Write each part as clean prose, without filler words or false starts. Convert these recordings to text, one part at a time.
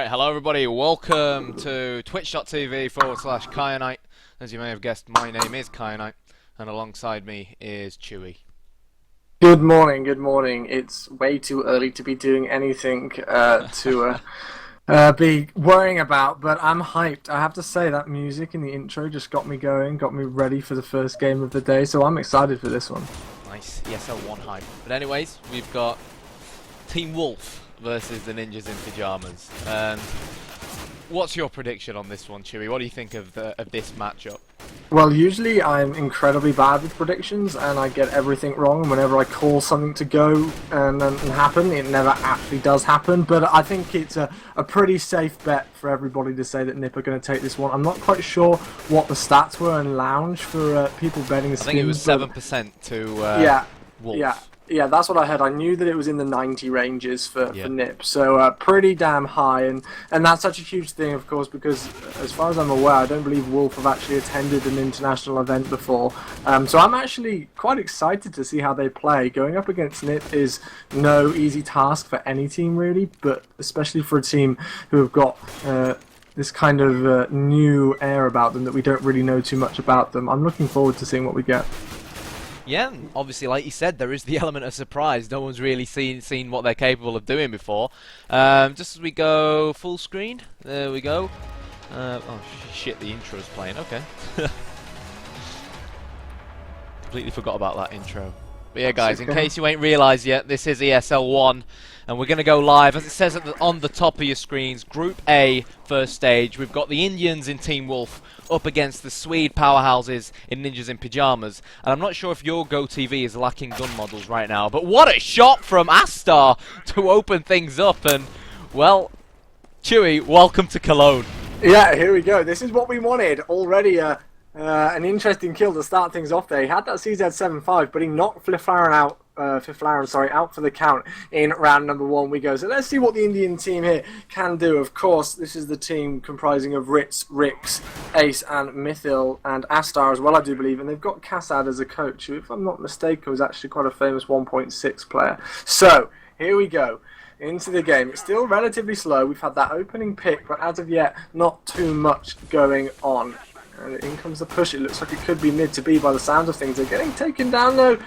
Right, hello everybody, welcome to twitch.tv/Kyanite. As you may have guessed, my name is Kyanite, and alongside me is Chewy. Good morning, good morning. It's way too early to be doing anything to be worrying about, but I'm hyped. I have to say that music in the intro just got me going, got me ready for the first game of the day, so I'm excited for this one. Nice, ESL 1 hype. But anyways, we've got Team Wolf versus the Ninjas in Pyjamas. And what's your prediction on this one, Chewy? What do you think of this matchup? Well, usually I'm incredibly bad with predictions and I get everything wrong, and whenever I call something to go and happen, it never actually does happen. But I think it's a pretty safe bet for everybody to say that NiP are going to take this one. I'm not quite sure what the stats were in Lounge for people betting skins. I think it was 7% to Wolf. Yeah, that's what I heard. I knew that it was in the 90 ranges for NiP, so pretty damn high, and that's such a huge thing, of course, because as far as I'm aware, I don't believe Wolf have actually attended an international event before. So I'm actually quite excited to see how they play. Going up against NiP is no easy task for any team, really, but especially for a team who have got this kind of new air about them that we don't really know too much about them. I'm looking forward to seeing what we get. Yeah, obviously, like you said, there is the element of surprise. No one's really seen what they're capable of doing before. Just as we go full screen, there we go. Oh shit, the intro's playing. Okay. Completely forgot about that intro. But yeah, guys, in case you ain't realised yet, this is ESL 1, and we're going to go live. As it says on the top of your screens, Group A, first stage. We've got the Indians in Team Wolf up against the Swede powerhouses in Ninjas in Pyjamas. And I'm not sure if your GoTV is lacking gun models right now, but what a shot from Astar to open things up. And, well, Chewy, welcome to Cologne. Yeah, here we go. This is what we wanted. Already an interesting kill to start things off there. He had that CZ75, but he knocked Fiflaren out. Out for the count in round number 1 we go. So let's see what the Indian team here can do. Of course, this is the team comprising of Ritz, Rix, Ace, and Mythil, and Astar as well, I do believe. And they've got Kassad as a coach, who, if I'm not mistaken, was actually quite a famous 1.6 player. So, here we go. Into the game. It's still relatively slow. We've had that opening pick, but as of yet, not too much going on. And in comes the push. It looks like it could be mid to B by the sound of things. They're getting taken down, though.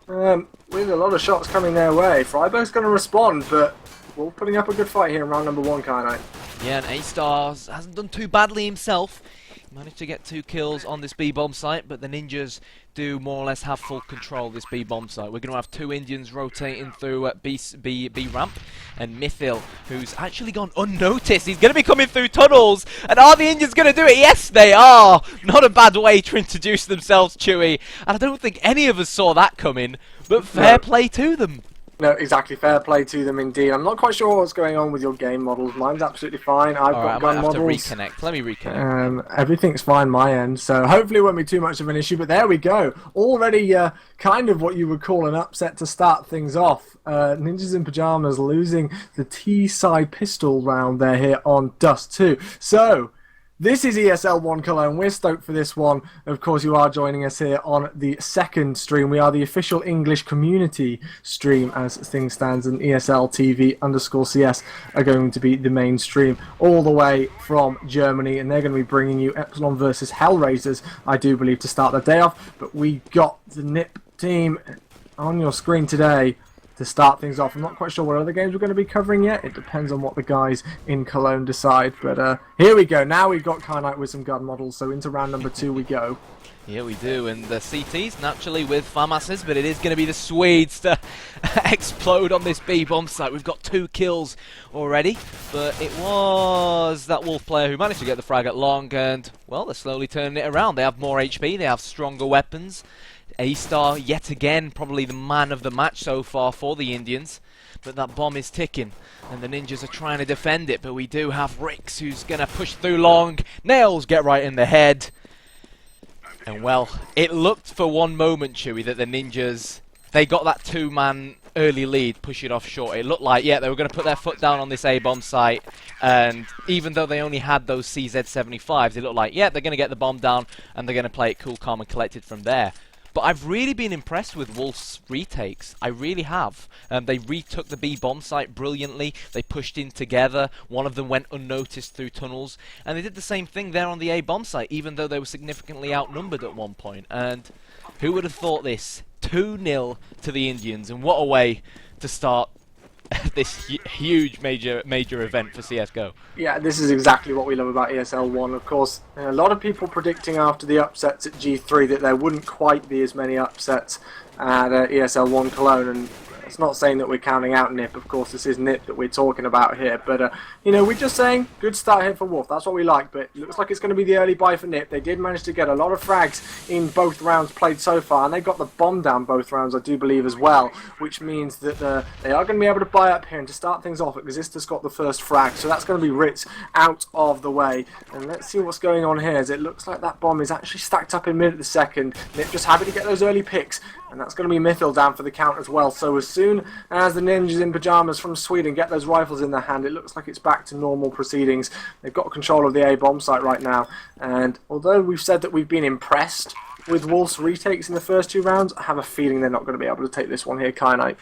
With a lot of shots coming their way. Freiburg's going to respond, but Wolf putting up a good fight here in round number 1, Kyanite. Yeah, and A-Stars hasn't done too badly himself. He managed to get 2 kills on this B-bomb site, but the Ninjas do more or less have full control of this B-bomb site. We're going to have 2 Indians rotating through B ramp, and Mythil, who's actually gone unnoticed. He's going to be coming through tunnels, and are the Indians going to do it? Yes, they are! Not a bad way to introduce themselves, Chewy, and I don't think any of us saw that coming, but fair play to them. No, exactly. Fair play to them indeed. I'm not quite sure what's going on with your game models. Mine's absolutely fine. I've got gun models. I might have to reconnect. Let me reconnect. Everything's fine my end, so hopefully it won't be too much of an issue. But there we go. Already kind of what you would call an upset to start things off. Ninjas in Pyjamas losing the T-side pistol round there here on Dust 2. So, this is ESL 1 Cologne. We're stoked for this one. Of course, you are joining us here on the second stream. We are the official English community stream as things stands, and ESL TV_CS are going to be the main stream all the way from Germany, and they're going to be bringing you Epsilon versus Hellraisers, I do believe, to start the day off. But we got the NiP team on your screen today to start things off. I'm not quite sure what other games we're going to be covering yet. It depends on what the guys in Cologne decide. But here we go. Now we've got Kyanite with some gun models, so into round number 2 we go. Yeah, we do, and the CTs naturally with Pyjamas, but it is going to be the Swedes to explode on this B-bomb site. We've got 2 kills already, but it was that Wolf player who managed to get the frag at long, and, well, they're slowly turning it around. They have more HP, they have stronger weapons. A-Star, yet again, probably the man of the match so far for the Indians. But that bomb is ticking, and the Ninjas are trying to defend it. But we do have Rix, who's going to push through long. Nails get right in the head. And, well, it looked for one moment, Chewy, that the Ninjas, they got that 2-man early lead, push it off short. It looked like, yeah, they were going to put their foot down on this A-bomb site. And even though they only had those CZ75s, it looked like, yeah, they're going to get the bomb down, and they're going to play it cool, calm, and collected from there. But I've really been impressed with Wolf's retakes. I really have. They retook the B bomb site brilliantly. They pushed in together. One of them went unnoticed through tunnels. And they did the same thing there on the A bomb site, even though they were significantly outnumbered at one point. And who would have thought this? 2-0 to the Indians. And what a way to start this huge major event for CSGO. Yeah, this is exactly what we love about ESL 1. Of course, a lot of people predicting after the upsets at G3 that there wouldn't quite be as many upsets at ESL 1 Cologne, and it's not saying that we're counting out NiP. Of course, this is NiP that we're talking about here, but you know, we're just saying good start here for Wolf. That's what we like, but it looks like it's going to be the early buy for NiP. They did manage to get a lot of frags in both rounds played so far, and they got the bomb down both rounds, I do believe, as well, which means that they are going to be able to buy up here. And to start things off, Existor's got the first frag, so that's going to be Ritz out of the way. And let's see what's going on here, as it looks like that bomb is actually stacked up in mid at the second. NiP just happy to get those early picks, and that's going to be Mythil down for the count as well. So as soon as the Ninjas in Pyjamas from Sweden get those rifles in their hand, it looks like it's back to normal proceedings. They've got control of the A bomb site right now, and although we've said that we've been impressed with Wolf's retakes in the first 2 rounds, I have a feeling they're not going to be able to take this one here, Kyanite.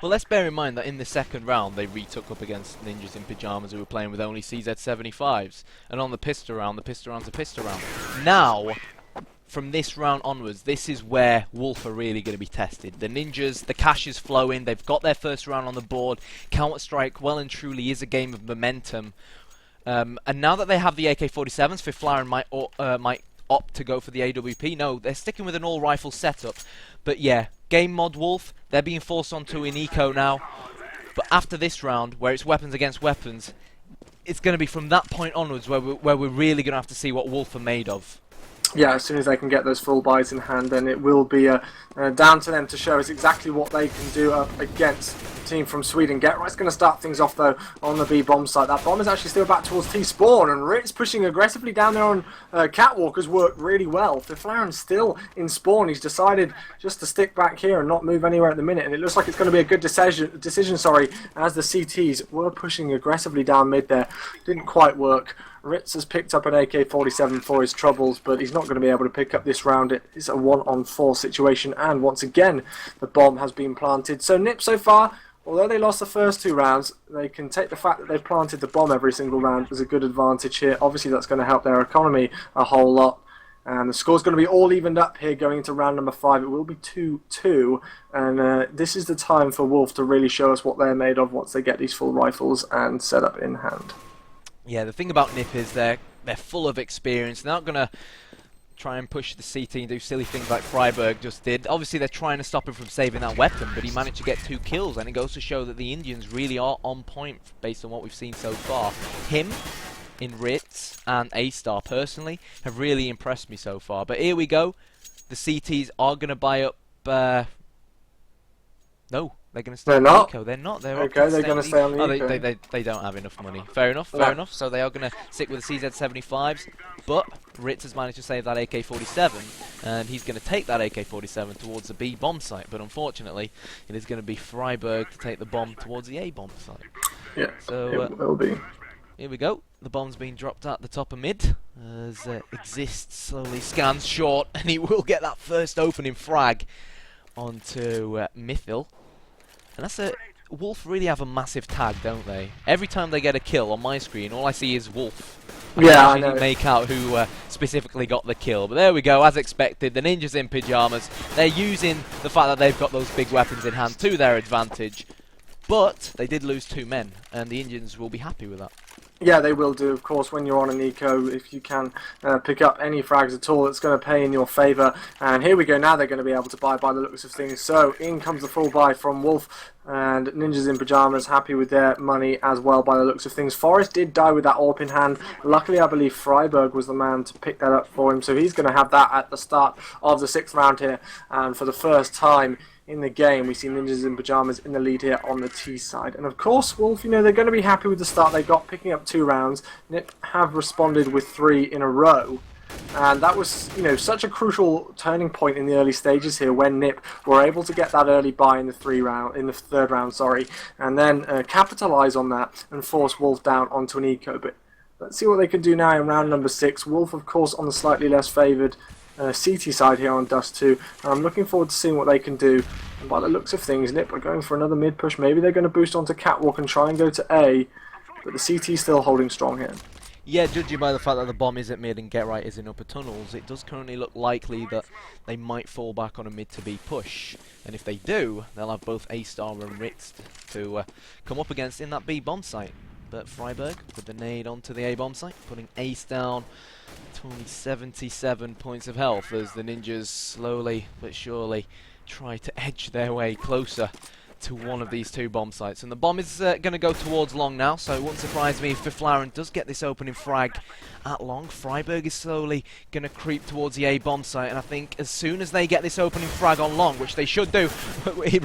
Well, let's bear in mind that in the second round they retook up against Ninjas in Pyjamas, who were playing with only CZ75s, and on the pistol round, the pistol round's a pistol round. Now, from this round onwards, this is where Wolf are really going to be tested. The Ninjas, the cash is flowing, they've got their first round on the board. Counter-Strike well and truly is a game of momentum. And now that they have the AK-47s, Fifth Flyer might opt to go for the AWP. No, they're sticking with an all-rifle setup. But yeah, game mod Wolf, they're being forced onto an eco now. But after this round, where it's weapons against weapons, it's going to be from that point onwards where we're really going to have to see what Wolf are made of. Yeah, as soon as they can get those full buys in hand, then it will be down to them to show us exactly what they can do up against the team from Sweden. Getright's going to start things off, though, on the B bomb site. That bomb is actually still back towards T-Spawn, and Ritz pushing aggressively down there on Catwalk has worked really well. Fiflaren's still in spawn. He's decided just to stick back here and not move anywhere at the minute, and it looks like it's going to be a good decision, as the CTs were pushing aggressively down mid there. Didn't quite work. Ritz has picked up an AK-47 for his troubles, but he's not going to be able to pick up this round. It is a 1-on-4 situation, and once again, the bomb has been planted. So NiP so far, although they lost the first 2 rounds, they can take the fact that they've planted the bomb every single round as a good advantage here. Obviously, that's going to help their economy a whole lot. And the score's going to be all evened up here going into round number 5. It will be 2-2, and this is the time for Wolf to really show us what they're made of once they get these full rifles and set up in hand. Yeah, the thing about NiP is they're full of experience. They're not going to try and push the CT and do silly things like Freiburg just did. Obviously, they're trying to stop him from saving that weapon, but he managed to get 2 kills, and it goes to show that the Indians really are on point based on what we've seen so far. Him in Ritz and A-Star, personally, have really impressed me so far. But here we go. The CTs are going to buy up... No. They're going to stay on the eco. They're not. They're okay. They're going to stay on the eco. They don't have enough money. Fair enough. Fair enough. So they are going to stick with the CZ75s. But Ritz has managed to save that AK-47, and he's going to take that AK-47 towards the B bomb site. But unfortunately, it is going to be Freiburg to take the bomb towards the A bomb site. Yeah. So it will be. Here we go. The bomb's being dropped at the top of mid as Exist slowly scans short, and he will get that first opening frag onto Mythil. And that's a... Wolf really have a massive tag, don't they? Every time they get a kill on my screen, all I see is Wolf. Yeah, I know. Make out who specifically got the kill. But there we go, as expected, the Ninjas in Pyjamas. They're using the fact that they've got those big weapons in hand to their advantage. But they did lose 2 men, and the Indians will be happy with that. Yeah, they will do, of course, when you're on an eco. If you can pick up any frags at all, it's going to pay in your favour. And here we go, now they're going to be able to buy by the looks of things. So in comes the full buy from Wolf, and Ninjas in Pyjamas happy with their money as well by the looks of things. Forrest did die with that AWP in hand. Luckily, I believe Freiburg was the man to pick that up for him, so he's going to have that at the start of the 6th round here. And for the first time in the game, we see Ninjas in Pyjamas in the lead here on the T side. And of course, Wolf, you know, they're going to be happy with the start they got, picking up 2 rounds. NiP have responded with 3 in a row. And that was, you know, such a crucial turning point in the early stages here when NiP were able to get that early buy in the 3rd round, sorry, and then capitalise on that and force Wolf down onto an eco. But let's see what they can do now in round number 6. Wolf, of course, on the slightly less favoured CT side here on Dust 2, and I'm looking forward to seeing what they can do. And by the looks of things, Nip are going for another mid push. Maybe they're going to boost onto Catwalk and try and go to A, but the CT's still holding strong here. Yeah, judging by the fact that the bomb is at mid and Get Right is in upper tunnels, it does currently look likely that they might fall back on a mid to B push. And if they do, they'll have both A-Star and Ritz to come up against in that B bomb site. But Freiburg with the nade onto the A bomb site, putting Ace down to only 77 points of health as the Ninjas slowly but surely try to edge their way closer to one of these two bomb sites. And the bomb is going to go towards long now, so it wouldn't surprise me if Fiflaren does get this opening frag at long. Freiburg is slowly going to creep towards the A bomb site, and I think as soon as they get this opening frag on long, which they should do,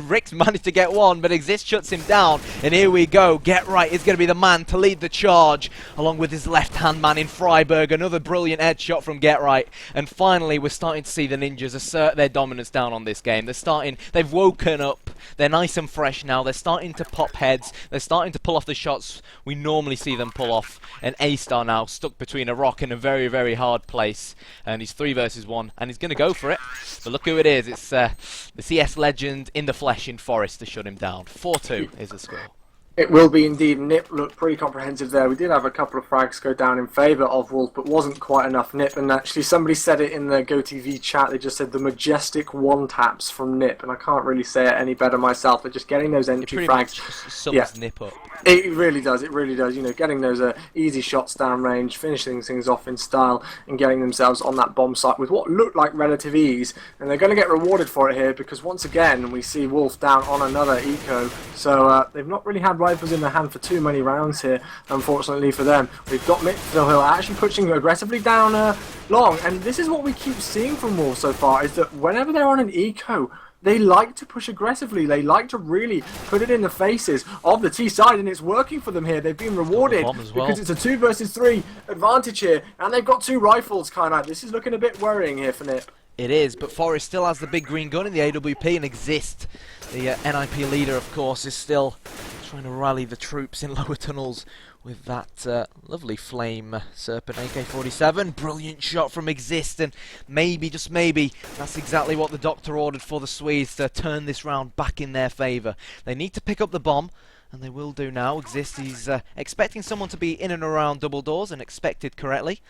Rick's managed to get one, but Exist shuts him down, and here we go. Get Right is going to be the man to lead the charge, along with his left-hand man in Freiburg. Another brilliant headshot from Get Right, and finally we're starting to see the Ninjas assert their dominance down on this game. They've woken up, they're nice and fresh now, they're starting to pop heads, they're starting to pull off the shots we normally see them pull off, and A-Star now stuck between a rock in a very, very hard place, and he's 3 versus 1, and he's going to go for it. But look who it is, it's the CS legend in the flesh in Forest to shut him down. 4-2 is the score. It will be indeed. Nip looked pretty comprehensive there. We did have a couple of frags go down in favour of Wolf, but wasn't quite enough Nip. And actually somebody said it in the GoTV chat, they just said the majestic one-taps from Nip, and I can't really say it any better myself. They're just getting those entry frags. Sums Nip up. It really does, you know, getting those easy shots down range, finishing things off in style, and getting themselves on that bomb site with what looked like relative ease. And they're going to get rewarded for it here, because once again we see Wolf down on another eco, so they've not really had rifles in their hand for too many rounds here, unfortunately for them. We've got Mitchell actually pushing aggressively down long, and this is what we keep seeing from Wolf so far, is that whenever they're on an eco, they like to push aggressively. They like to really put it in the faces of the T side, and it's working for them here. They've been rewarded because it's a 2 versus 3 advantage here, and they've got 2 rifles, kind of. This is looking a bit worrying here for Nip. It is, but Forest still has the big green gun in the AWP, and Exist, the NIP leader, of course, is still trying to rally the troops in lower tunnels with that lovely Flame Serpent AK-47. Brilliant shot from Exist, and maybe, just maybe, that's exactly what the doctor ordered for the Swedes to turn this round back in their favour. They need to pick up the bomb, and they will do now. Exist, he's expecting someone to be in and around double doors, and expected correctly.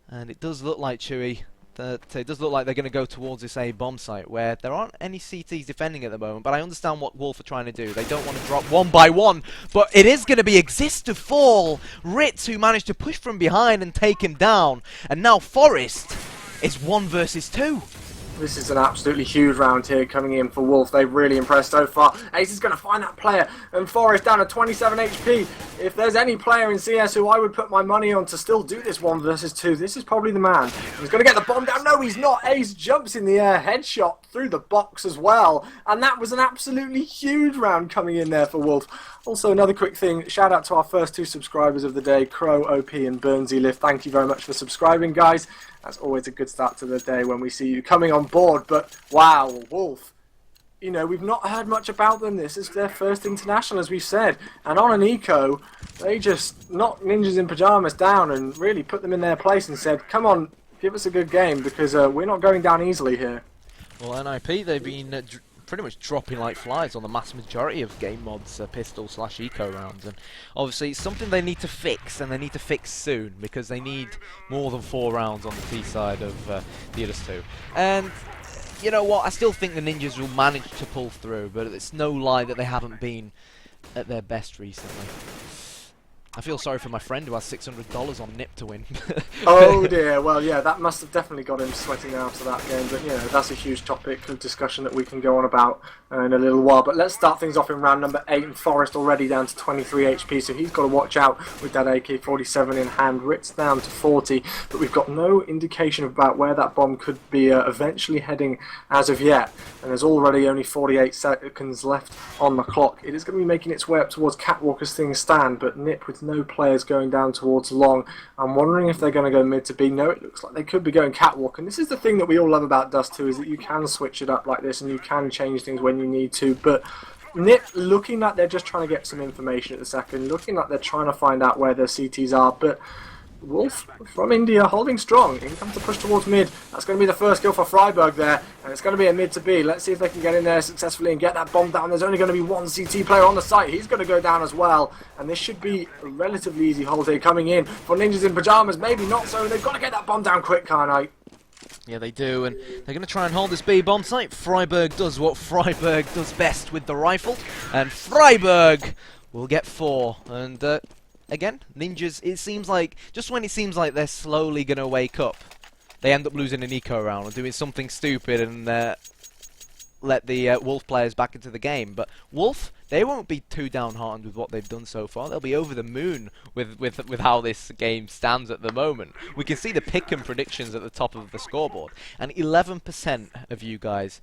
And it does look like, Chewy, it does look like they're going to go towards this A bomb site where there aren't any CTs defending at the moment, but I understand what Wolf are trying to do. They don't want to drop one by one, but it is going to be Exist to fall. Ritz, who managed to push from behind and take him down, and now Forest is 1 versus 2. This is an absolutely huge round here coming in for Wolf. They've really impressed so far. Ace is going to find that player, and Forest down to 27 HP. If there's any player in CS who I would put my money on to still do this 1 versus 2, this is probably the man. He's going to get the bomb down. No, he's not. Ace jumps in the air, headshot through the box as well. And that was an absolutely huge round coming in there for Wolf. Also, another quick thing, shout out to our first 2 subscribers of the day, Crow, OP and Burnsy Lift. Thank you very much for subscribing, guys. That's always a good start to the day when we see you coming on board. But wow, Wolf, you know, we've not heard much about them. This is their first international, as we've said. And on an eco, they just knocked Ninjas in Pyjamas down and really put them in their place and said, come on, give us a good game, because we're not going down easily here. Well, NIP, they've been pretty much dropping like flies on the mass majority of game mods, pistol/eco rounds, and obviously it's something they need to fix, and they need to fix soon, because they need more than 4 rounds on the T side of the others 2. And you know what, I still think the Ninjas will manage to pull through, but it's no lie that they haven't been at their best recently. I feel sorry for my friend who has $600 on Nip to win. Oh dear, well yeah, that must have definitely got him sweating after that game, but you know, that's a huge topic of discussion that we can go on about in a little while. But let's start things off in round number 8, and Forest already down to 23 HP, so he's got to watch out with that AK-47 in hand. Ritz down to 40, but we've got no indication about where that bomb could be eventually heading as of yet, and there's already only 48 seconds left on the clock. It is going to be making its way up towards Catwalk as things stand, but Nip with no players going down towards long. I'm wondering if they're going to go mid to B. No, it looks like they could be going Catwalk, and this is the thing that we all love about Dust 2, is that you can switch it up like this and you can change things when you need to. But Nip looking like they're just trying to get some information at the second, looking like they're trying to find out where their CTs are, but Wolf from India holding strong. In comes the push towards mid. That's going to be the first kill for Freiburg there. And it's going to be a mid to B. Let's see if they can get in there successfully and get that bomb down. There's only going to be one CT player on the site. He's going to go down as well. And this should be a relatively easy hold here coming in for Ninjas in Pyjamas. Maybe not so. They've got to get that bomb down quick, can't I? Yeah, they do, and they're going to try and hold this B bomb site. Freiburg does what Freiburg does best with the rifle, and Freiburg will get 4. And again, Ninjas, it seems like, just when it seems like they're slowly going to wake up, they end up losing an eco round or doing something stupid and let the Wolf players back into the game. But Wolf, they won't be too downhearted with what they've done so far. They'll be over the moon with how this game stands at the moment. We can see the pick and predictions at the top of the scoreboard, and 11% of you guys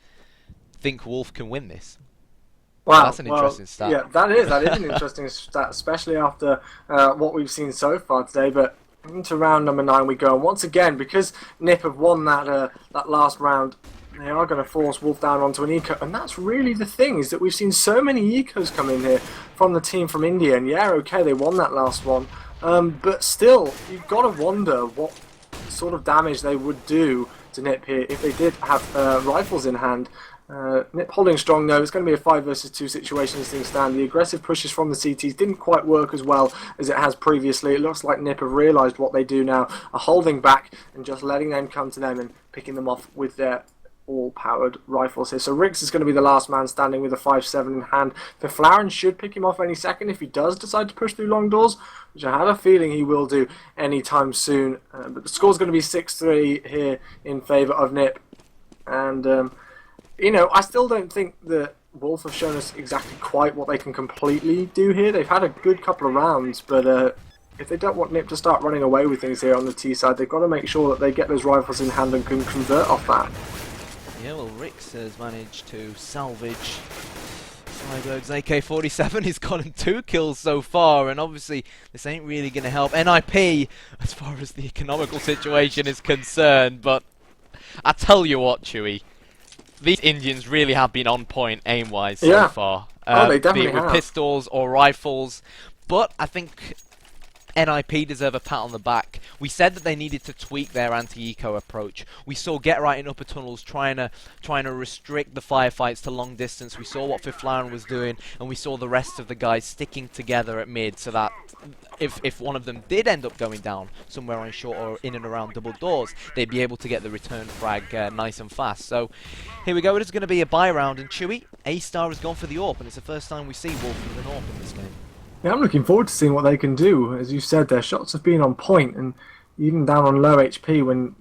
think Wolf can win this. Wow, that's an interesting stat. Yeah, that is an interesting stat, especially after what we've seen so far today. But into round number 9 we go, and once again, because NiP have won that last round, they are going to force Wolf down onto an eco, and that's really the thing, is that we've seen so many ecos come in here from the team from India, and yeah, okay, they won that last one, but still, you've got to wonder what sort of damage they would do to NiP here if they did have rifles in hand. NiP holding strong though. It's going to be a 5 versus 2 situation as things stand. The aggressive pushes from the CTs didn't quite work as well as it has previously. It looks like NiP have realised what they do now, are holding back and just letting them come to them and picking them off with their all-powered rifles here. So Rix is going to be the last man standing with a 5.7 in hand. Flaren should pick him off any second if he does decide to push through long doors, which I have a feeling he will do anytime soon. But the score's going to be 6-3 here in favour of NiP. And, you know, I still don't think that Wolf have shown us exactly quite what they can completely do here. They've had a good couple of rounds, but if they don't want NiP to start running away with things here on the T side, they've got to make sure that they get those rifles in hand and can convert off that. Yeah, well, Rix has managed to salvage Freiburg's AK-47. He's gotten 2 kills so far, and obviously this ain't really going to help NIP as far as the economical situation is concerned. But I tell you what, Chewy, these Indians really have been on point aim-wise so far. They definitely be it with pistols or rifles. But I think NIP deserve a pat on the back. We said that they needed to tweak their anti-eco approach. We saw Get Right in upper tunnels trying to restrict the firefights to long distance. We saw what Fiflaren was doing, and we saw the rest of the guys sticking together at mid, so that if one of them did end up going down somewhere on short or in and around double doors, they'd be able to get the return frag nice and fast. So here we go. It is going to be a buy round, and Chewy, A-Star has gone for the AWP, and it's the first time we see Wolf with an AWP in this game. Yeah, I'm looking forward to seeing what they can do. As you said, their shots have been on point, and even down on low HP when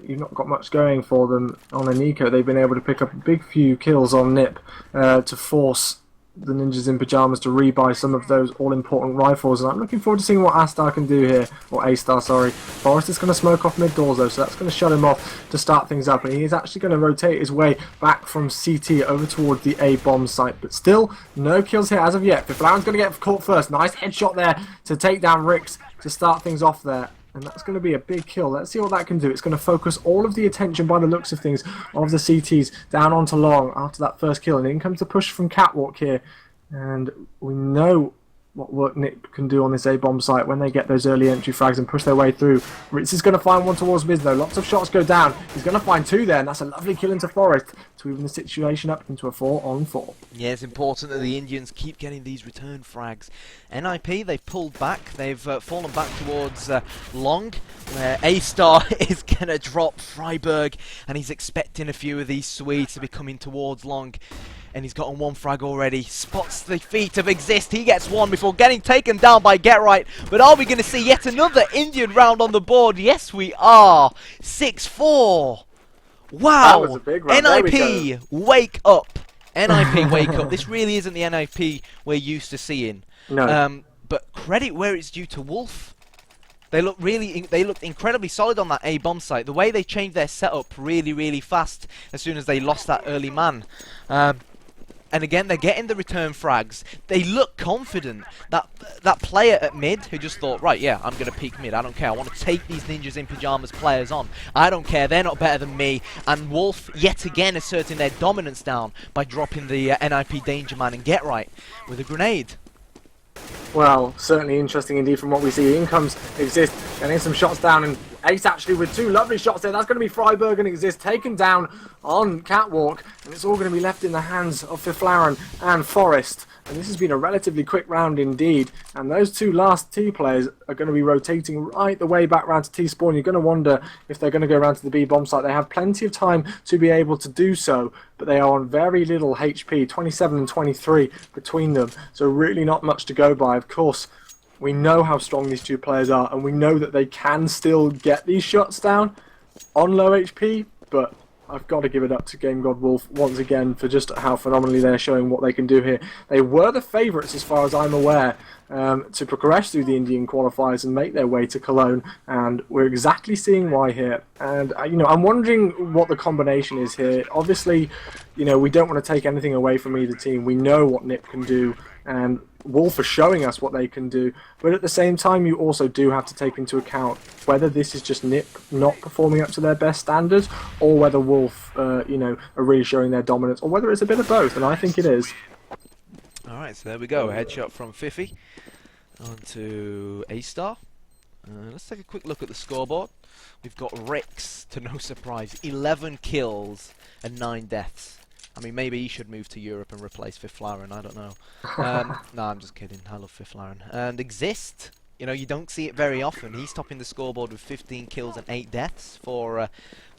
you've not got much going for them on an eco, they've been able to pick up a big few kills on NiP to force the Ninjas in Pyjamas to rebuy some of those all-important rifles, and I'm looking forward to seeing what A-Star can do here, or A-Star, sorry. Forrest is going to smoke off mid-doors though, so that's going to shut him off to start things up, and he is actually going to rotate his way back from CT over towards the A-bomb site, but still, no kills here as of yet. Fiflaren's going to get caught first. Nice headshot there to take down Rix to start things off there. And that's going to be a big kill. Let's see what that can do. It's going to focus all of the attention, by the looks of things, of the CTs down onto long after that first kill. And in comes the push from Catwalk here. And we know what work NiP can do on this A-bomb site when they get those early entry frags and push their way through. Ritz is going to find one towards mid though. Lots of shots go down. He's going to find 2 there, and that's a lovely kill into Forest to even the situation up into a 4-on-4. Yeah, it's important that the Indians keep getting these return frags. NIP, they've pulled back. They've fallen back towards long, where A-Star is going to drop Freiburg, and he's expecting a few of these Swedes to be coming towards long. And he's gotten 1 frag already. Spots the feet of Exist. He gets 1 before getting taken down by Get Right. But are we going to see yet another Indian round on the board? Yes, we are. 6-4. Wow. That was a big round. NIP, wake up. NIP, wake up. This really isn't the NIP we're used to seeing. No. But credit where it's due to Wolf. They looked incredibly solid on that A-bomb site. The way they changed their setup really, really fast as soon as they lost that early man. And again, they're getting the return frags. They look confident. That player at mid who just thought, right, yeah, I'm going to peek mid. I don't care. I want to take these Ninjas in Pyjamas players on. I don't care. They're not better than me. And Wolf, yet again, asserting their dominance down by dropping the NIP Danger Man and Get Right with a grenade. Well, certainly interesting indeed from what we see. In comes Exist, getting some shots down, and Ace actually with two lovely shots there. That's going to be Freiburg and Exist taken down on Catwalk, and it's all going to be left in the hands of Fiflaren and Forest. And this has been a relatively quick round indeed, and those two last T players are going to be rotating right the way back round to T spawn. You're going to wonder if they're going to go around to the B bomb site. They have plenty of time to be able to do so, but they are on very little HP, 27 and 23 between them, so really not much to go by. Of course, we know how strong these two players are, and we know that they can still get these shots down on low HP, but I've got to give it up to Game God Wolf once again for just how phenomenally they're showing what they can do here. They were the favourites, as far as I'm aware, to progress through the Indian qualifiers and make their way to Cologne, and we're exactly seeing why here. And I'm wondering what the combination is here. Obviously, we don't want to take anything away from either team. We know what NiP can do, and Wolf are showing us what they can do, but at the same time you also do have to take into account whether this is just NiP not performing up to their best standards, or whether Wolf are really showing their dominance, or whether it's a bit of both, and I think it is. Alright, so there we go, headshot from Fifi onto A-Star. Let's take a quick look at the scoreboard. We've got Rix, to no surprise, 11 kills and 9 deaths. I mean, maybe he should move to Europe and replace Fiflaren, I don't know. No, I'm just kidding, I love Fiflaren. And Exist, you don't see it very often. He's topping the scoreboard with 15 kills and 8 deaths for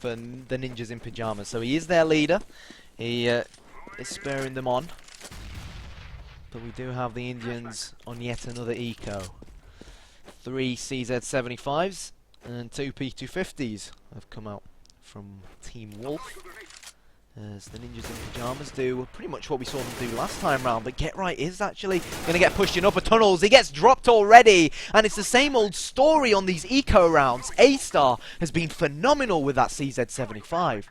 the Ninjas in Pyjamas. So he is their leader. He is spurring them on. But we do have the Indians on yet another eco. 3 CZ75s and 2 P250s have come out from Team Wolf, as the Ninjas in Pyjamas do pretty much what we saw them do last time round. But Get Right is actually going to get pushed in upper tunnels. He gets dropped already, and it's the same old story on these eco rounds. A-Star has been phenomenal with that CZ75.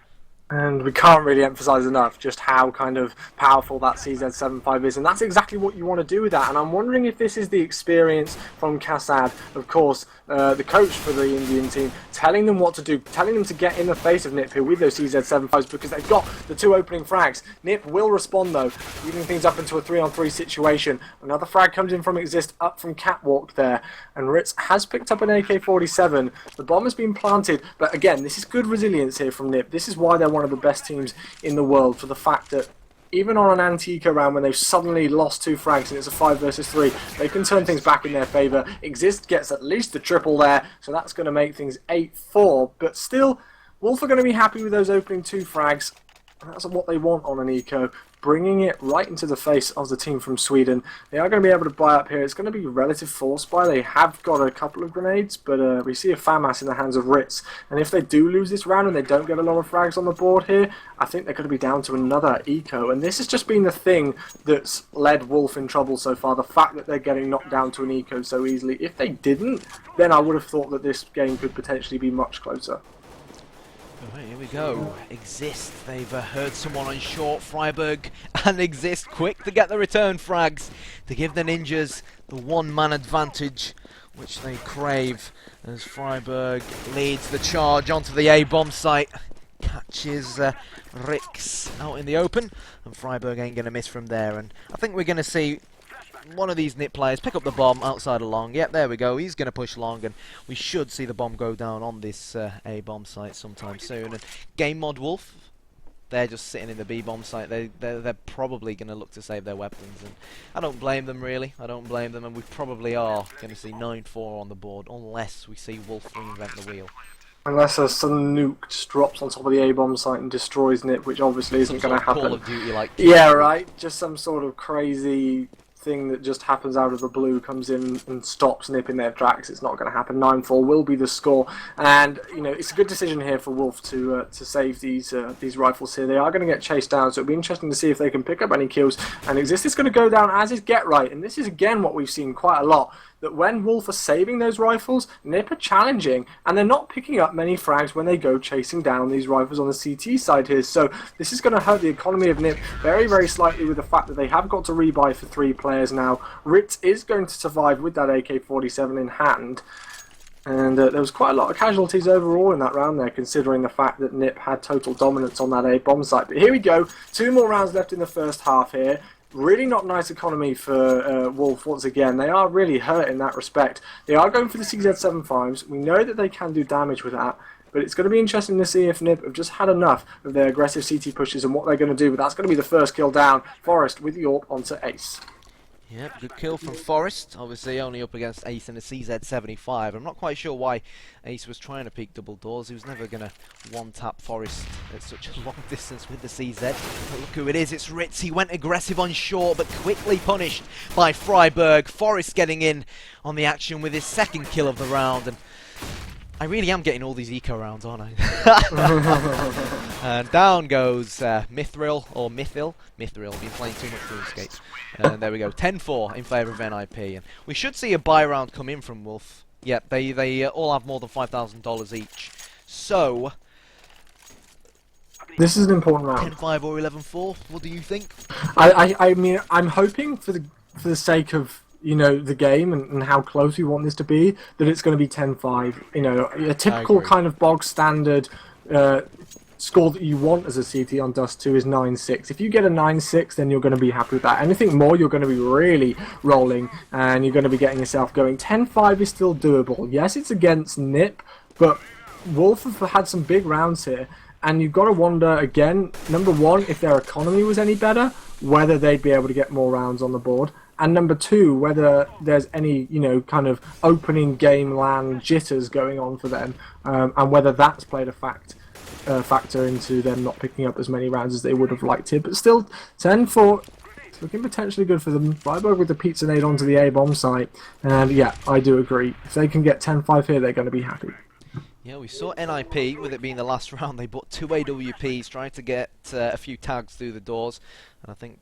And we can't really emphasise enough just how kind of powerful that CZ75 is, and that's exactly what you want to do with that. And I'm wondering if this is the experience from Kassad, of course, the coach for the Indian team, telling them what to do, telling them to get in the face of NiP here with those CZ75s, because they've got the 2 opening frags. NiP will respond though, leading things up into a 3-on-3 situation. Another frag comes in from Exist, up from Catwalk there, and Ritz has picked up an AK-47. The bomb has been planted, but again, this is good resilience here from NiP. This is why they're one of the best teams in the world, for the fact that even on an anti-eco round when they've suddenly lost 2 frags and it's a 5 versus 3, they can turn things back in their favour. Exist gets at least the triple there, so that's going to make things 8-4, but still, Wolf are going to be happy with those opening 2 frags. That's what they want on an eco, bringing it right into the face of the team from Sweden. They are going to be able to buy up here. It's going to be relative force buy. They have got a couple of grenades, but we see a FAMAS in the hands of Ritz. And if they do lose this round and they don't get a lot of frags on the board here, I think they're going to be down to another eco. And this has just been the thing that's led Wolf in trouble so far, the fact that they're getting knocked down to an eco so easily. If they didn't, then I would have thought that this game could potentially be much closer. Alright, here we go. Exist. They've heard someone on short. Freiburg and Exist quick to get the return frags to give the Ninjas the 1-man advantage which they crave, as Freiburg leads the charge onto the A-bomb site. Catches Rix out in the open, and Freiburg ain't going to miss from there. And I think we're going to see one of these NiP players pick up the bomb outside of long. Yep, there we go. He's going to push long, and we should see the bomb go down on this A-bomb site sometime soon. And Game Mod Wolf, they're just sitting in the B-bomb site. They're probably going to look to save their weapons, and I don't blame them, really. I don't blame them, and we probably are going to see 9-4 on the board, unless we see Wolf reinvent the wheel. Unless a sudden nuke just drops on top of the A-bomb site and destroys NiP, which obviously isn't going to happen. Call of Duty like. Yeah, right. Just some sort of crazy thing that just happens out of the blue, comes in and stops NiP in their tracks. It's not going to happen. 9-4 will be the score, and it's a good decision here for Wolf to save these rifles here. They are going to get chased down, so it'll be interesting to see if they can pick up any kills. And Exist is going to go down, as is Get Right, and this is again what we've seen quite a lot, that when Wolf are saving those rifles, NiP are challenging, and they're not picking up many frags when they go chasing down these rifles on the CT side here. So this is going to hurt the economy of NiP very, very slightly, with the fact that they have got to rebuy for 3 players now. Ritz is going to survive with that AK-47 in hand. And there was quite a lot of casualties overall in that round there, considering the fact that NiP had total dominance on that A-bomb site. But here we go, 2 more rounds left in the first half here. Really not nice economy for Wolf once again. They are really hurt in that respect. They are going for the CZ75s. We know that they can do damage with that, but it's going to be interesting to see if Nib have just had enough of their aggressive CT pushes and what they're going to do. But that's going to be the first kill down. Forest with York onto Ace. Yep, good kill from Forest. Obviously only up against Ace in a CZ75. I'm not quite sure why Ace was trying to peek double doors. He was never going to one-tap Forest at such a long distance with the CZ. But look who it is, it's Ritz. He went aggressive on short, but quickly punished by Freiburg. Forest getting in on the action with his second kill of the round. And I really am getting all these eco rounds, aren't I? And down goes Mithril, or Mythil. Mithril, been playing too much RuneScape. And there we go, 10-4 in favour of NIP. And we should see a buy round come in from Wolf. Yep, they all have more than $5,000 each. So, this is an important round. 10-5 or 11-4, what do you think? I mean, I'm hoping for the sake of, you know, the game and how close we want this to be, that it's going to be 10-5. You know, a typical kind of bog standard score that you want as a CT on Dust 2 is 9-6. If you get a 9-6, then you're going to be happy with that. Anything more, you're going to be really rolling, and you're going to be getting yourself going. 10-5 is still doable. Yes, it's against NIP, but Wolf have had some big rounds here, and you've got to wonder, again, number one, if their economy was any better, whether they'd be able to get more rounds on the board. And number two, whether there's any, you know, kind of opening game land jitters going on for them, and whether that's played a factor into them not picking up as many rounds as they would have liked to. But still, 10-4, it's looking potentially good for them. Freiburg with the pizza nade onto the A-bomb site. And yeah, I do agree. If they can get 10-5 here, they're going to be happy. Yeah, we saw NIP, with it being the last round, they bought 2 AWPs, trying to get a few tags through the doors. And I think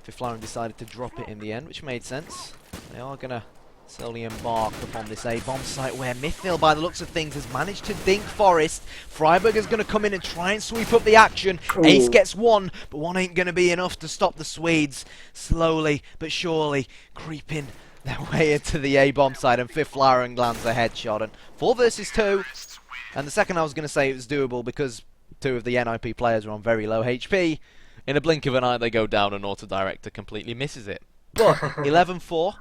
Fiflaren decided to drop it in the end, which made sense. They are going to slowly embark upon this A-bomb site where Mythil, by the looks of things, has managed to dink Forest. Freiburg is going to come in and try and sweep up the action. Ooh. Ace gets one, but one ain't going to be enough to stop the Swedes. Slowly but surely creeping their way into the A-bomb side, and Fiflaren lands a headshot. And 4 versus 2. And the second I was going to say it was doable because 2 of the NIP players are on very low HP. In a blink of an eye, they go down, and Auto-Director completely misses it. But 11-4.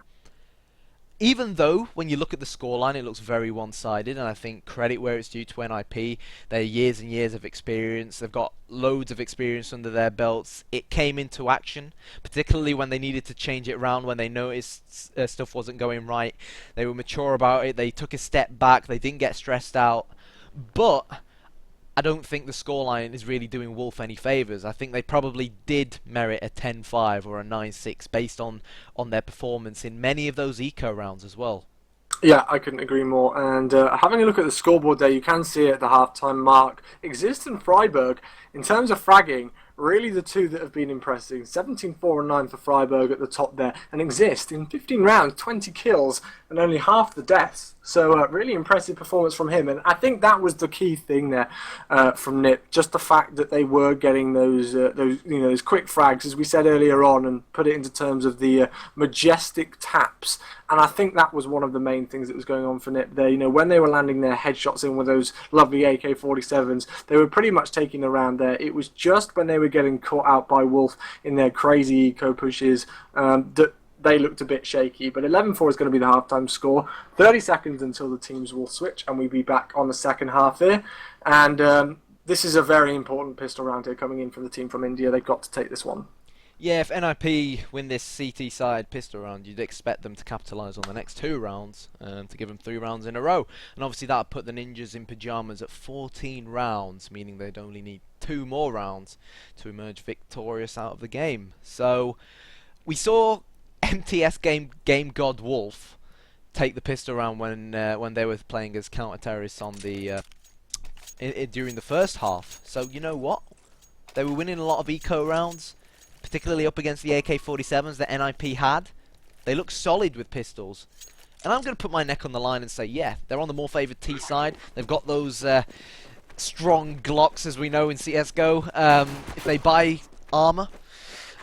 Even though, when you look at the scoreline, it looks very one-sided, and I think credit where it's due to NIP. They're years and years of experience. They've got loads of experience under their belts. It came into action, particularly when they needed to change it around, when they noticed stuff wasn't going right. They were mature about it. They took a step back. They didn't get stressed out. But I don't think the scoreline is really doing Wolf any favours. I think they probably did merit a 10-5 or a 9-6 based on their performance in many of those eco rounds as well. Yeah, I couldn't agree more. And having a look at the scoreboard there, you can see at the half-time mark, Exist and Freiburg, in terms of fragging, really the two that have been impressive. 17-4 and 9 for Freiburg at the top there. And Exist, in 15 rounds, 20 kills and only half the deaths. So really impressive performance from him. And I think that was the key thing there from Nip. Just the fact that they were getting those quick frags, as we said earlier on, and put it into terms of the majestic taps. And I think that was one of the main things that was going on for Nip there. You know, when they were landing their headshots in with those lovely AK-47s, they were pretty much taking the round there. It was just when they were getting caught out by Wolf in their crazy eco pushes that they looked a bit shaky. But 11-4 is going to be the halftime score. 30 seconds until the teams will switch, and we'll be back on the second half here. And this is a very important pistol round here coming in from the team from India. They've got to take this one. Yeah, if NIP win this CT side pistol round, you'd expect them to capitalise on the next 2 rounds, to give them 3 rounds in a row. And obviously that would put the Ninjas in Pyjamas at 14 rounds, meaning they'd only need 2 more rounds to emerge victorious out of the game. So we saw MTS Game God Wolf take the pistol round when they were playing as counter-terrorists on the during the first half. So you know what? They were winning a lot of eco rounds, particularly up against the AK-47s that NIP had. They look solid with pistols. And I'm going to put my neck on the line and say, yeah, they're on the more favoured T side. They've got those strong Glocks, as we know in CSGO. If they buy armour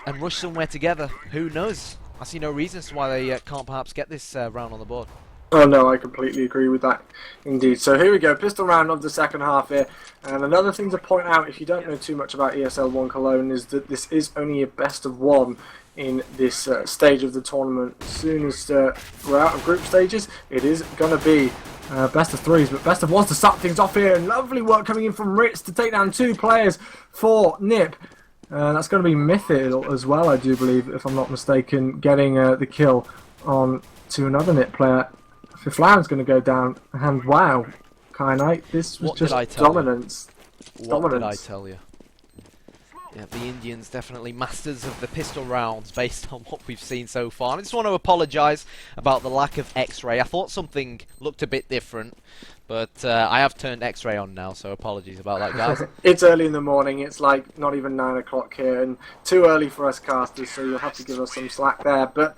and rush somewhere together, who knows? I see no reasons why they can't perhaps get this round on the board. Oh no, I completely agree with that indeed. So here we go, pistol round of the second half here. And another thing to point out, if you don't know too much about ESL 1 Cologne, is that this is only a best of one in this stage of the tournament. As soon as we're out of group stages, it is going to be best of threes, but best of ones to start things off here. And lovely work coming in from Ritz to take down 2 players for Nip. That's going to be Mythil as well, I do believe, if I'm not mistaken, getting the kill on to another Nip player. Fiflaren's going to go down, and wow, Kai Knight, this was just dominance. What did I tell you? Yeah, the Indians definitely masters of the pistol rounds based on what we've seen so far. I just want to apologise about the lack of X-ray. I thought something looked a bit different, but I have turned X-ray on now, so apologies about that, guys. It's early in the morning. It's like not even 9 o'clock here, and too early for us casters, so you'll have to give us some slack there. But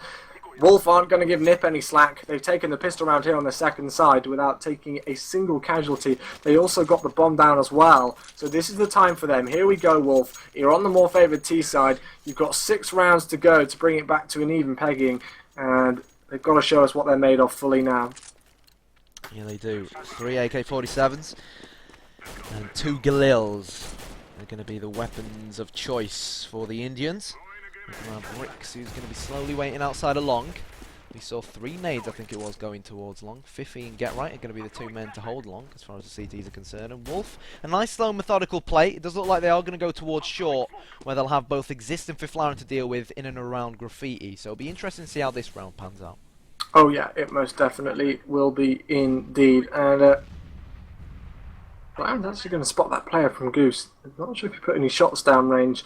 Wolf aren't going to give Nip any slack. They've taken the pistol round here on the second side without taking a single casualty. They also got the bomb down as well. So this is the time for them. Here we go, Wolf. You're on the more favoured T side. You've got 6 rounds to go to bring it back to an even pegging. And they've got to show us what they're made of fully now. Yeah, they do. 3 AK-47s and 2 Galils. They're going to be the weapons of choice for the Indians. We can have Rix, who's going to be slowly waiting outside of Long. We saw 3 nades, I think it was, going towards Long. Fiffy and Get Right are going to be the 2 men to hold Long, as far as the CTs are concerned. And Wolf, a nice, slow, methodical play. It does look like they are going to go towards short, where they'll have both Exist and Fiflaren to deal with in and around Graffiti. So it'll be interesting to see how this round pans out. Oh yeah, it most definitely will be indeed. And I'm actually going to spot that player from Goose. I'm not sure if he put any shots down range.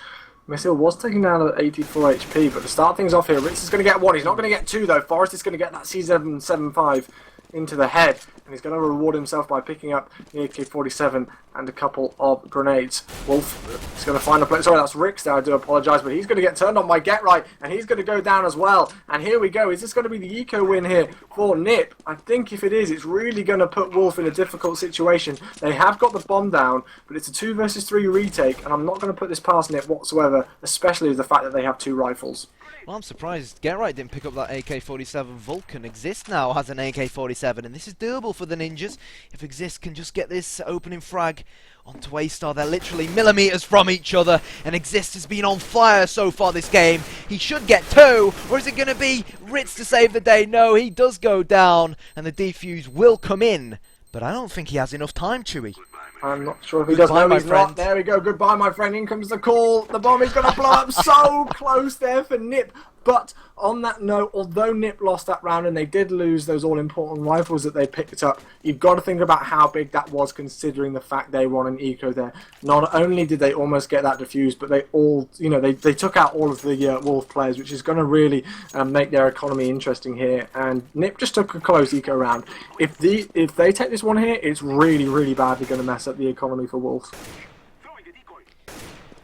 Mythil was taking down at 84 HP, but to start things off here, Ritz is going to get 1. He's not going to get 2 though. Forrest is going to get that C775 into the head, and he's going to reward himself by picking up the AK-47 and a couple of grenades. Wolf is going to find a place. Sorry, that's Rix there, I do apologise, but he's going to get turned on by Get Right, and he's going to go down as well. And here we go. Is this going to be the eco win here for Nip? I think if it is, it's really going to put Wolf in a difficult situation. They have got the bomb down, but it's a 2 versus 3 retake, and I'm not going to put this past Nip whatsoever, especially with the fact that they have 2 rifles. Well, I'm surprised Get Right didn't pick up that AK-47. Vulcan. Exist now has an AK-47, and this is doable for the Ninjas. If Exist can just get this opening frag onto A-Star, they're literally millimeters from each other, and Exist has been on fire so far this game. He should get 2, or is it going to be Ritz to save the day? No, he does go down, and the defuse will come in, but I don't think he has enough time, Chewy. I'm not sure if he does. No, he's not. There we go. Goodbye, my friend. In comes the call. The bomb is going to blow up so close there for Nip. But on that note, although Nip lost that round and they did lose those all-important rifles that they picked up, you've got to think about how big that was considering the fact they won an eco there. Not only did they almost get that defused, but they all, you know, they took out all of the Wolf players, which is going to really make their economy interesting here. And Nip just took a close eco round. If they take this one here, it's really, really badly going to mess up the economy for Wolf.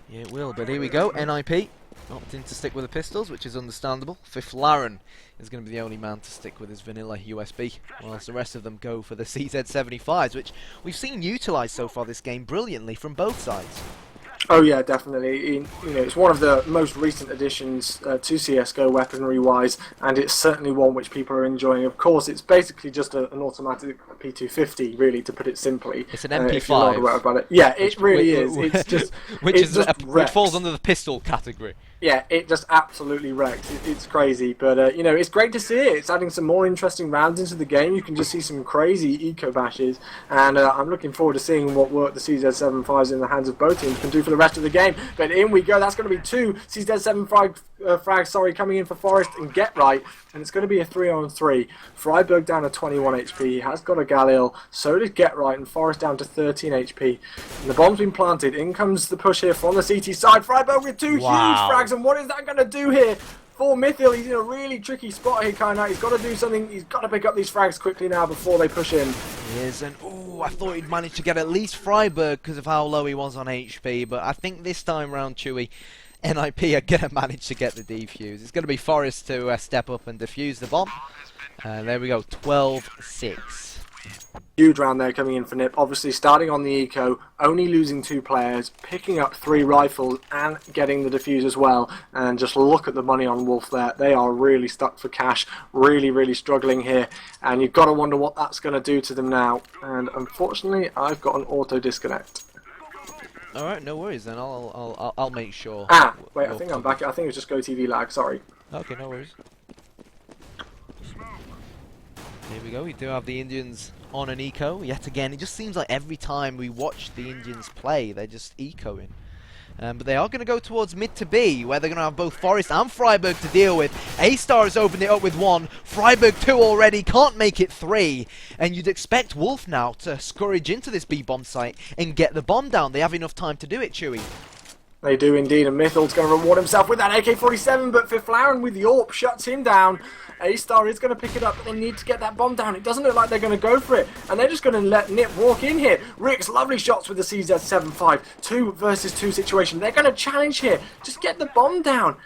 Yeah, it will, but here we go. NIP opting to stick with the pistols, which is understandable. Fiflaren is going to be the only man to stick with his vanilla USB, whilst the rest of them go for the CZ75s, which we've seen utilised so far this game brilliantly from both sides. Oh yeah, definitely. You know, it's one of the most recent additions to CS:GO weaponry-wise, and it's certainly one which people are enjoying. Of course, it's basically just an automatic P250, really, to put it simply. It's an MP5. If you're not aware about it. Yeah, it really is. It's just which falls under the pistol category. Yeah, it just absolutely wrecks. It's crazy, but you know, it's great to see it. It's adding some more interesting rounds into the game. You can just see some crazy eco bashes, and I'm looking forward to seeing what work the CZ75s in the hands of both teams can do for the rest of the game. But in we go. That's going to be 2 CZ75 frags, coming in for Forrest and Get Right, and it's going to be a 3-on-3. Freiburg down to 21 HP. He has got a Galil. So does Get Right, and Forrest down to 13 HP. And the bomb's been planted. In comes the push here from the CT side. Freiburg with 2 huge frags. And what is that going to do here for Mythil? He's in a really tricky spot here, Kainak. He's got to do something. He's got to pick up these frags quickly now before they push in. He is, and ooh, I thought he'd managed to get at least Freiburg because of how low he was on HP, but I think this time round, Chewy, NIP are going to manage to get the defuse. It's going to be Forrest to step up and defuse the bomb. There we go, 12-6. Huge round there coming in for Nip. Obviously starting on the eco, only losing 2 players, picking up 3 rifles and getting the defuse as well. And just look at the money on Wolf there. They are really stuck for cash, really struggling here. And you've got to wonder what that's going to do to them now. And unfortunately, I've got an auto disconnect. All right, no worries. Then I'll make sure. Ah, wait, I think I'm back. I think it was just Go TV lag. Sorry. Okay, no worries. Here we go. We do have the Indians on an eco yet again. It just seems like every time we watch the Indians play, they're just ecoing. But they are going to go towards mid to B, where they're going to have both Forest and Freiburg to deal with. A-Star has opened it up with 1. Freiburg 2 already, can't make it 3. And you'd expect Wolf now to scourge into this B-bomb site and get the bomb down. They have enough time to do it, Chewy. They do indeed, and Mythild's going to reward himself with that AK-47, but Fiflaren with the AWP shuts him down. A-Star is going to pick it up, but they need to get that bomb down. It doesn't look like they're going to go for it, and they're just going to let Nip walk in here. Rick's lovely shots with the CZ-75, 2 versus 2 situation. They're going to challenge here. Just get the bomb down.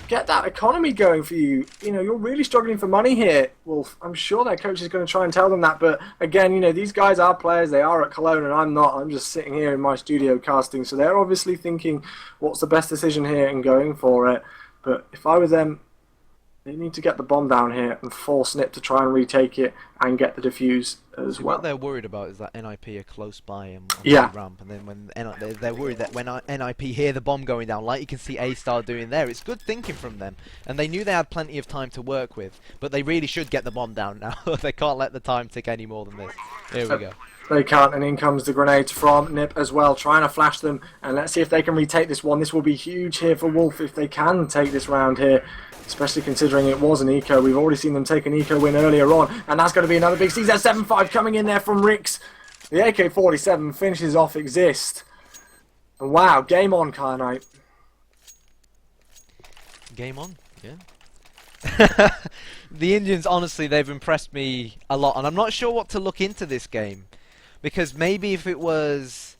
Get that economy going for you. You know, you're really struggling for money here, Wolf. I'm sure their coach is going to try and tell them that, but again, you know, these guys are players. They are at Cologne, and I'm not. I'm just sitting here in my studio casting, so they're obviously thinking, what's the best decision here and going for it. But if I was them, they need to get the bomb down here and force Nip to try and retake it and get the defuse as well. What they're worried about is that NIP are close by on Yeah. the ramp, and then when they're worried that when NIP hear the bomb going down, like you can see A-Star doing there, it's good thinking from them. And they knew they had plenty of time to work with, but they really should get the bomb down now. They can't let the time tick any more than this. Here we go. They can't, and in comes the grenade from Nip as well, trying to flash them, and let's see if they can retake this one. This will be huge here for Wolf if they can take this round here, especially considering it was an eco. We've already seen them take an eco win earlier on, and that's going to be another big CZ-75 coming in there from Rix. The AK-47 finishes off Exist. And wow, game on, Kyanite. Game on, yeah. The Indians, honestly, they've impressed me a lot, and I'm not sure what to look into this game. Because maybe if it was,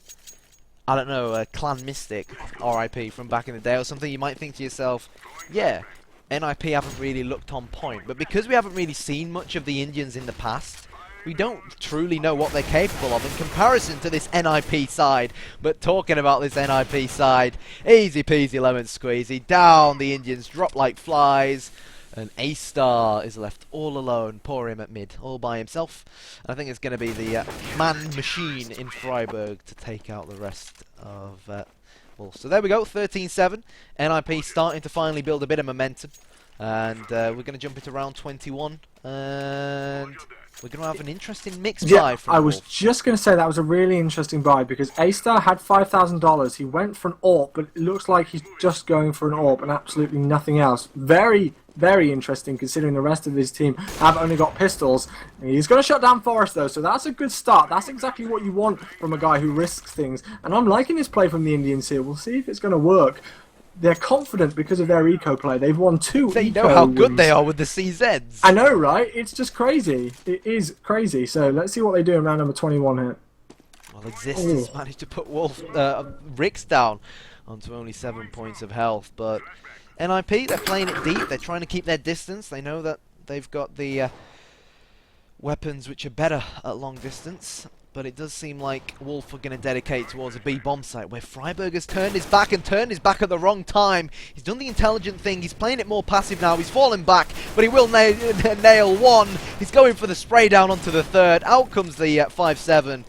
I don't know, a Clan Mystic, RIP, from back in the day or something, you might think to yourself, yeah, NIP haven't really looked on point. But because we haven't really seen much of the Indians in the past, we don't truly know what they're capable of in comparison to this NIP side. But talking about this NIP side, easy peasy lemon squeezy, down the Indians drop like flies. And A-Star is left all alone, poor him at mid, all by himself. And I think it's going to be the man-machine in Freiburg to take out the rest of Wolf. So there we go, 13-7. NIP starting to finally build a bit of momentum. And we're going to jump into round 21. And we're going to have an interesting mixed buy from I was Wolf. just going to say that was a really interesting buy because A-Star had $5,000. He went for an AWP, but it looks like he's just going for an AWP and absolutely nothing else. Very interesting considering the rest of his team have only got pistols. And he's going to shut down Forest though, so that's a good start. That's exactly what you want from a guy who risks things. And I'm liking this play from the Indians here. We'll see if it's going to work. They're confident because of their eco play. They've won 2 They eco know how good wins. they are with the CZs. I know, right? It's just crazy. It is crazy. So let's see what they do in round number 21 here. Well, Exist has managed to put Rix down onto only 7 points of health, but NIP, they're playing it deep, they're trying to keep their distance, they know that they've got the weapons which are better at long distance, but it does seem like Wolf are going to dedicate towards a B bomb site where Freiburg has turned his back and turned his back at the wrong time. He's done the intelligent thing, he's playing it more passive now, he's fallen back, but he will nail one. He's going for the spray down onto the third, out comes the 5-7.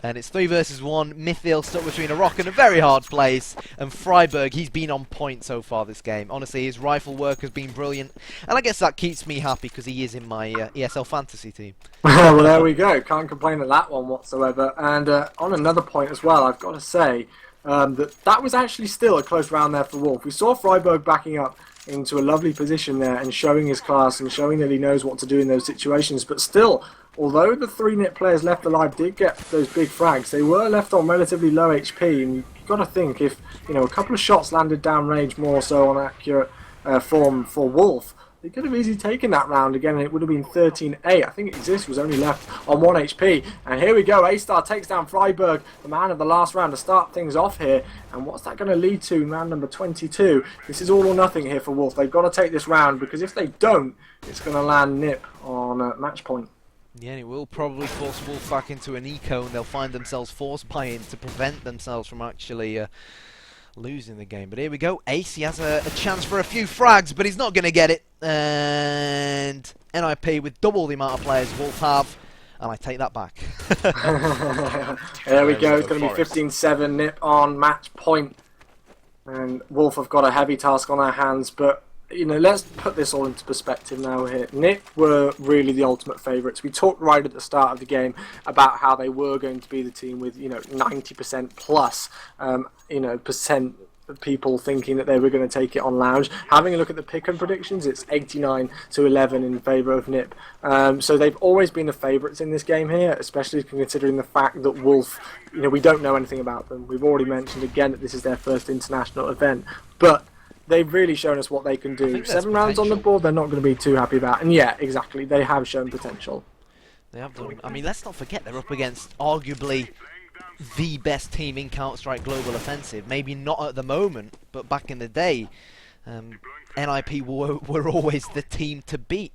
And it's 3 versus 1. Mythil stuck between a rock and a very hard place. And Freiburg, he's been on point so far this game. Honestly, his rifle work has been brilliant. And I guess that keeps me happy because he is in my ESL fantasy team. Well, there we go. Can't complain at that one whatsoever. And on another point as well, I've got to say that was actually still a close round there for Wolf. We saw Freiburg backing up into a lovely position there and showing his class and showing that he knows what to do in those situations. But still, although the 3 NIP players left alive did get those big frags, they were left on relatively low HP, and you've got to think if a couple of shots landed downrange more so on accurate form for Wolf, they could have easily taken that round again, and it would have been 13-8. I think Exist was only left on 1 HP. And here we go, A-Star takes down Freiburg, the man of the last round, to start things off here. And what's that going to lead to in round number 22? This is all or nothing here for Wolf. They've got to take this round, because if they don't, it's going to land NIP on match point. Yeah, and it will probably force Wolf back into an eco, and they'll find themselves forced buying to prevent themselves from actually losing the game. But here we go. Ace, he has a chance for a few frags, but he's not going to get it. And NIP with double the amount of players Wolf have, and I take that back. There we go. It's going to be 15-7 Nip on match point. And Wolf have got a heavy task on their hands, but you know, let's put this all into perspective now here. Nip were really the ultimate favourites. We talked right at the start of the game about how they were going to be the team with, 90% plus, percent of people thinking that they were going to take it on Lounge. Having a look at the pick-em predictions, it's 89-11 in favour of Nip. So they've always been the favourites in this game here, especially considering the fact that Wolf, we don't know anything about them. We've already mentioned again that this is their first international event, but they've really shown us what they can do. 7 rounds on the board, they're not going to be too happy about. And yeah, exactly, they have shown potential. They have done. I mean, let's not forget they're up against arguably the best team in Counter-Strike Global Offensive. Maybe not at the moment, but back in the day, NIP were always the team to beat.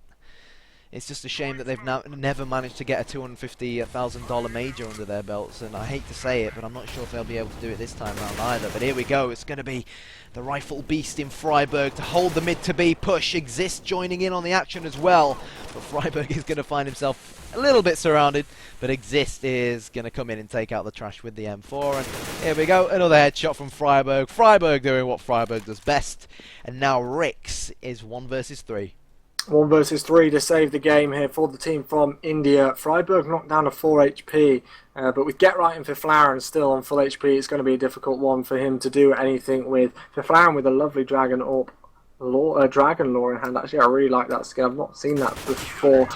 It's just a shame that they've never managed to get a $250,000 major under their belts, and I hate to say it, but I'm not sure if they'll be able to do it this time around either. But here we go, it's going to be the Rifle Beast in Freiburg to hold the mid to B push. Exist joining in on the action as well, but Freiburg is going to find himself a little bit surrounded, but Exist is going to come in and take out the trash with the M4, and here we go, another headshot from Freiburg. Freiburg doing what Freiburg does best, and now Rix is 1 versus 3. 1 versus 3 to save the game here for the team from India. Freiburg knocked down to 4 HP, but with Get Right and Fiflaren still on full HP, it's going to be a difficult one for him to do anything with. Fiflaren with a lovely Dragon Dragon Lore in hand. Actually, I really like that skill. I've not seen that before,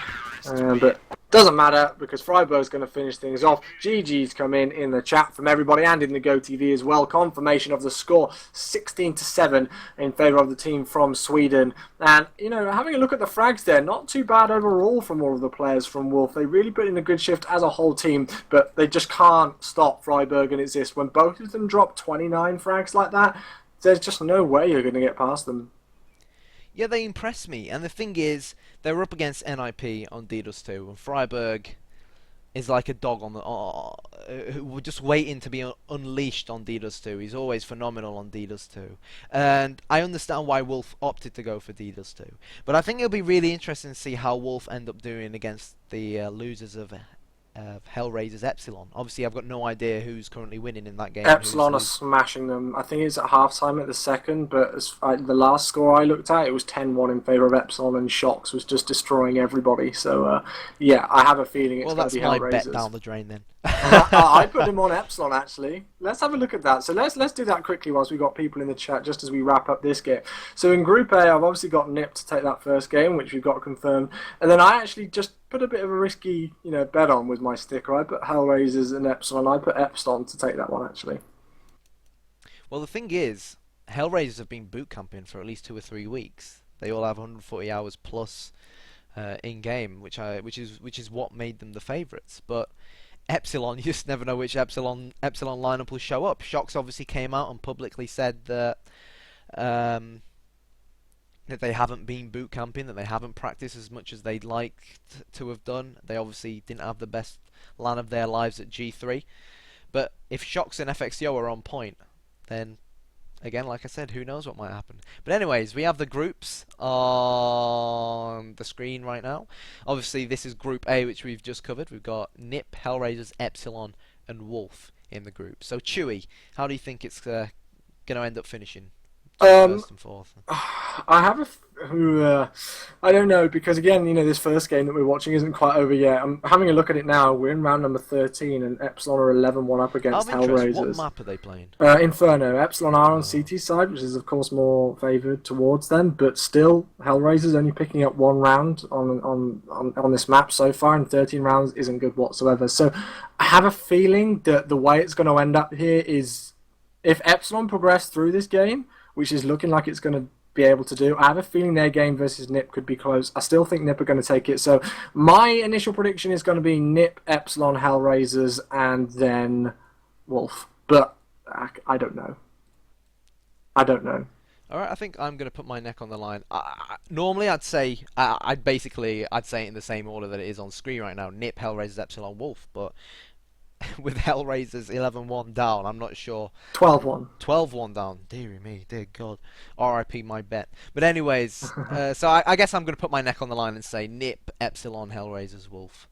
but doesn't matter because Freiburg's going to finish things off. GG's come in the chat from everybody and in the GoTV as well. Confirmation of the score, 16-7 in favour of the team from Sweden. And, having a look at the frags there, not too bad overall from all of the players from Wolf. They really put in a good shift as a whole team, but they just can't stop Freiburg and Exist. When both of them drop 29 frags like that, there's just no way you're going to get past them. Yeah, they impress me, and the thing is, they were up against NIP on DDoS 2, and Freiburg is like a dog on the who just waiting to be unleashed on DDoS 2. He's always phenomenal on DDoS 2, and I understand why Wolf opted to go for DDoS 2. But I think it'll be really interesting to see how Wolf end up doing against the losers of Hellraiser's Epsilon. Obviously, I've got no idea who's currently winning in that game. Epsilon are smashing them. I think it's at half-time at the second, but the last score I looked at, it was 10-1 in favour of Epsilon, and Shocks was just destroying everybody. So, yeah, I have a feeling it's going to be Hellraisers. Well, that's my bet down the drain then. I put him on Epsilon, actually. Let's have a look at that. So let's do that quickly whilst we've got people in the chat, just as we wrap up this game. So in Group A, I've obviously got Nip to take that first game, which we've got confirmed. And then I actually just put a bit of a risky, bet on with my sticker. I put Hellraisers and Epsilon. I put Epsilon to take that one, actually. Well, the thing is, Hellraisers have been boot camping for at least 2 or 3 weeks. They all have 140 hours plus in game, which is what made them the favourites. But Epsilon, you just never know which Epsilon lineup will show up. Shocks obviously came out and publicly said that that they haven't been boot camping, that they haven't practiced as much as they'd like to have done. They obviously didn't have the best LAN of their lives at G3. But if Shocks and FXO are on point, then again, like I said, who knows what might happen. But anyways, we have the groups on the screen right now. Obviously, this is Group A, which we've just covered. We've got Nip, Hellraisers, Epsilon, and Wolf in the group. So, Chewy, how do you think it's going to end up finishing? First and fourth. I have I don't know, because again, this first game that we're watching isn't quite over yet. I'm having a look at it now. We're in round number 13, and Epsilon are 11-1 up against Hellraisers. What map are they playing? Inferno. Epsilon are on CT side, which is of course more favoured towards them, but still, Hellraisers only picking up 1 round on this map so far, and 13 rounds isn't good whatsoever. So I have a feeling that the way it's going to end up here is, if Epsilon progress through this game, which is looking like it's going to be able to do, I have a feeling their game versus Nip could be close. I still think Nip are going to take it. So my initial prediction is going to be Nip, Epsilon, Hellraisers, and then Wolf. But I don't know. All right, I think I'm going to put my neck on the line. Normally, I'd say I'd say it in the same order that it is on screen right now: Nip, Hellraisers, Epsilon, Wolf. But with Hellraisers 11-1 down, I'm not sure. 12-1. 12-1 down. Dear me, dear God. R.I.P. my bet. But anyways, so I guess I'm going to put my neck on the line and say Nip, Epsilon, Hellraisers, Wolf.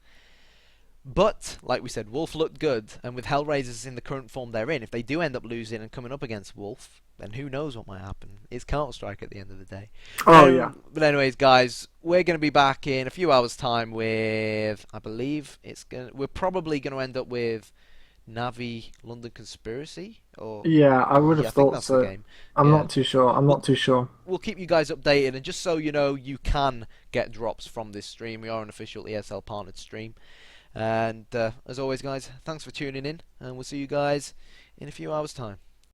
But, like we said, Wolf looked good, and with Hellraisers in the current form they're in, if they do end up losing and coming up against Wolf, then who knows what might happen. It's Counter-Strike at the end of the day. Oh, yeah. But anyways, guys, we're going to be back in a few hours' time with, I believe, we're probably going to end up with Navi London Conspiracy? Or Yeah, I would have I think thought that's so. the game. I'm Yeah. not too sure. I'm not too sure. We'll keep you guys updated, and just so you know, you can get drops from this stream. We are an official ESL partnered stream. And as always, guys, thanks for tuning in, and we'll see you guys in a few hours' time.